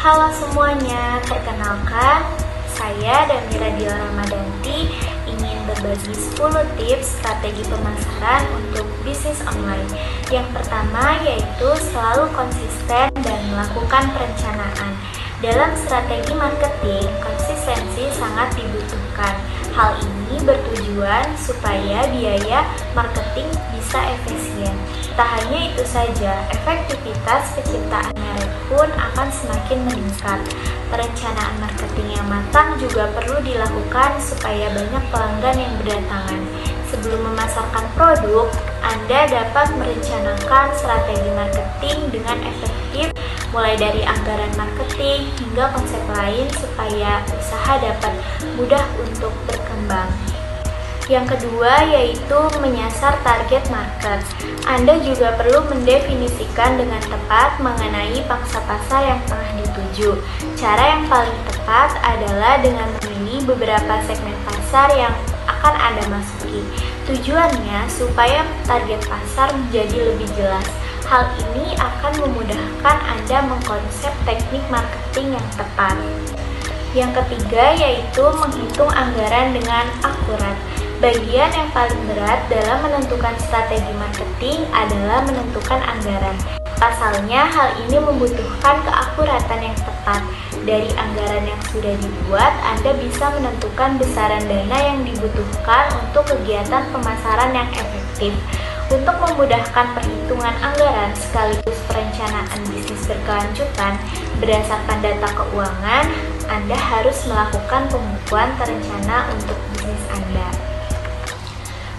Halo semuanya, perkenalkan saya Damira Dio Ramadanti ingin berbagi 10 tips strategi pemasaran untuk bisnis online. Yang pertama yaitu selalu konsisten dan melakukan perencanaan. Dalam strategi marketing, konsistensi sangat dibutuhkan. Hal ini bertujuan supaya biaya marketing bisa efisien. Tak hanya itu saja, efektivitas penciptaan merek pun akan semakin meningkat. Perencanaan marketing yang matang juga perlu dilakukan supaya banyak pelanggan yang berdatangan. Sebelum memasarkan produk, Anda dapat merencanakan strategi marketing dengan efektif, mulai dari anggaran marketing hingga konsep lain supaya usaha dapat mudah untuk berkembang. Yang kedua yaitu menyasar target market. Anda juga perlu mendefinisikan dengan tepat mengenai pangsa pasar yang tengah dituju. Cara yang paling tepat adalah dengan memilih beberapa segmen pasar yang akan Anda masuki. Tujuannya supaya target pasar menjadi lebih jelas. Hal ini akan memudahkan Anda mengkonsep teknik marketing yang tepat. Yang ketiga yaitu menghitung anggaran dengan akurat. Bagian yang paling berat dalam menentukan strategi marketing adalah menentukan anggaran. Pasalnya, hal ini membutuhkan keakuratan yang tepat. Dari anggaran yang sudah dibuat, Anda bisa menentukan besaran dana yang dibutuhkan untuk kegiatan pemasaran yang efektif. Untuk memudahkan perhitungan anggaran sekaligus perencanaan bisnis berkelanjutan, berdasarkan data keuangan, Anda harus melakukan pembukuan terencana untuk bisnis Anda.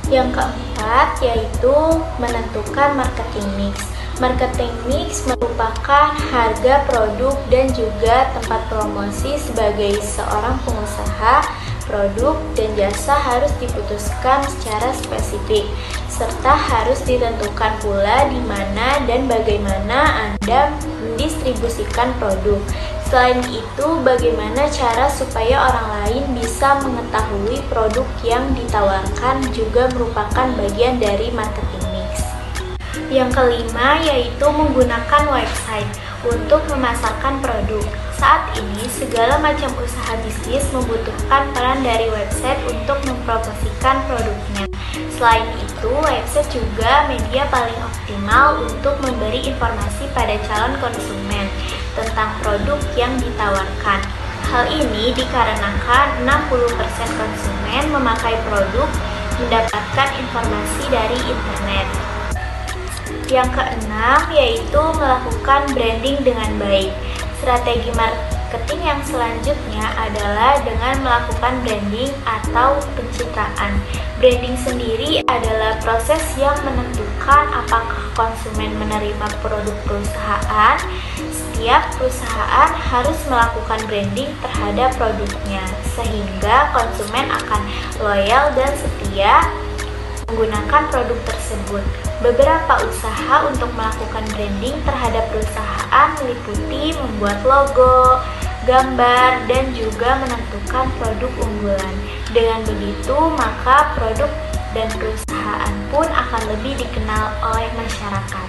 Yang keempat yaitu menentukan marketing mix. Marketing mix merupakan harga produk dan juga tempat promosi. Sebagai seorang pengusaha, produk dan jasa harus diputuskan secara spesifik, serta harus ditentukan pula di mana dan bagaimana Anda mendistribusikan produk. Selain itu, bagaimana cara supaya orang lain bisa mengetahui produk yang ditawarkan juga merupakan bagian dari marketing mix. Yang kelima yaitu menggunakan website untuk memasarkan produk. Saat ini, segala macam usaha bisnis membutuhkan peran dari website untuk mempromosikan produknya. Selain itu, website juga media paling optimal untuk memberi informasi pada calon konsumen tentang produk yang ditawarkan. Hal ini dikarenakan 60% konsumen memakai produk mendapatkan informasi dari internet. Yang keenam yaitu melakukan branding dengan baik. Strategi marketing yang selanjutnya adalah dengan melakukan branding atau pencitraan. Branding sendiri adalah proses yang menentukan apakah konsumen menerima produk perusahaan. Setiap perusahaan harus melakukan branding terhadap produknya, sehingga konsumen akan loyal dan setia menggunakan produk tersebut. Beberapa usaha untuk melakukan branding terhadap perusahaan meliputi membuat logo, gambar, dan juga menentukan produk unggulan. Dengan begitu, maka produk dan perusahaan pun akan lebih dikenal oleh masyarakat.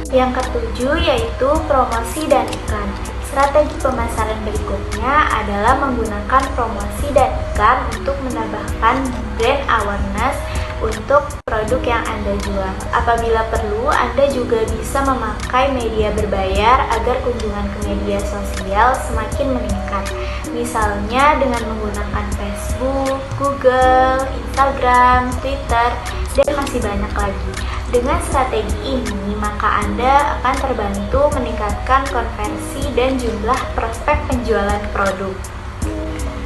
Yang ketujuh yaitu promosi dan iklan. Strategi pemasaran berikutnya adalah menggunakan promosi dan iklan untuk menambahkan brand awareness untuk produk yang Anda jual. Apabila perlu, Anda juga bisa memakai media berbayar agar kunjungan ke media sosial semakin meningkat. Misalnya dengan menggunakan Facebook, Google, Instagram, Twitter, dan masih banyak lagi. Dengan strategi ini, maka Anda akan terbantu meningkatkan konversi dan jumlah prospek penjualan produk.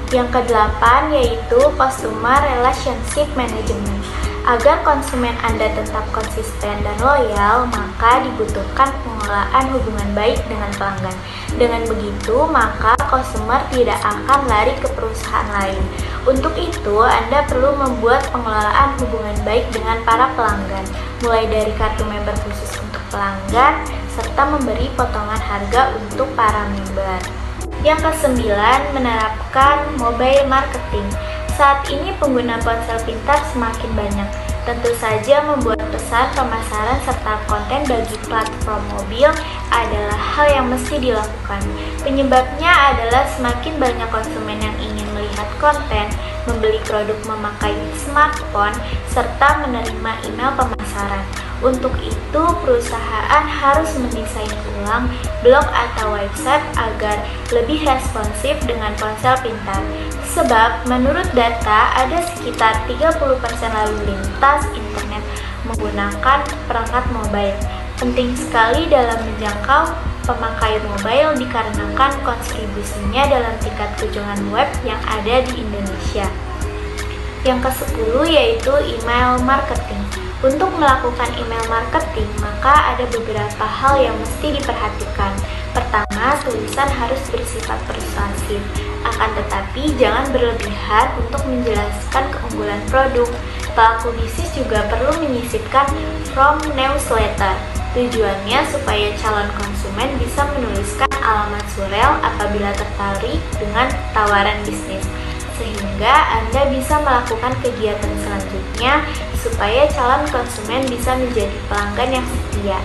Yang kedelapan yaitu Customer Relationship Management. Agar konsumen Anda tetap konsisten dan loyal, maka dibutuhkan pengelolaan hubungan baik dengan pelanggan. Dengan begitu, maka konsumer tidak akan lari ke perusahaan lain. Untuk itu, Anda perlu membuat pengelolaan hubungan baik dengan para pelanggan, mulai dari kartu member khusus untuk pelanggan, serta memberi potongan harga untuk para member. Yang kesembilan, menerapkan mobile marketing. Saat ini pengguna ponsel pintar semakin banyak. Tentu saja membuat pesan pemasaran serta konten bagi platform mobil adalah hal yang mesti dilakukan. Penyebabnya adalah semakin banyak konsumen yang ingin melihat konten, membeli produk memakai smartphone, serta menerima email pemasaran. Untuk itu, perusahaan harus mendesain ulang blog atau website agar lebih responsif dengan ponsel pintar. Sebab, menurut data, ada sekitar 30% lalu lintas internet menggunakan perangkat mobile. Penting sekali dalam menjangkau pemakai mobile dikarenakan kontribusinya dalam tingkat kunjungan web yang ada di Indonesia. Yang ke-10 yaitu email marketing. Untuk melakukan email marketing, maka ada beberapa hal yang mesti diperhatikan. Pertama, tulisan harus bersifat persuasif. Akan tetapi, jangan berlebihan untuk menjelaskan keunggulan produk. Pelaku bisnis juga perlu menyisipkan from newsletter. Tujuannya supaya calon konsumen bisa menuliskan alamat surel apabila tertarik dengan tawaran bisnis, sehingga Anda bisa melakukan kegiatan selanjutnya supaya calon konsumen bisa menjadi pelanggan yang setia.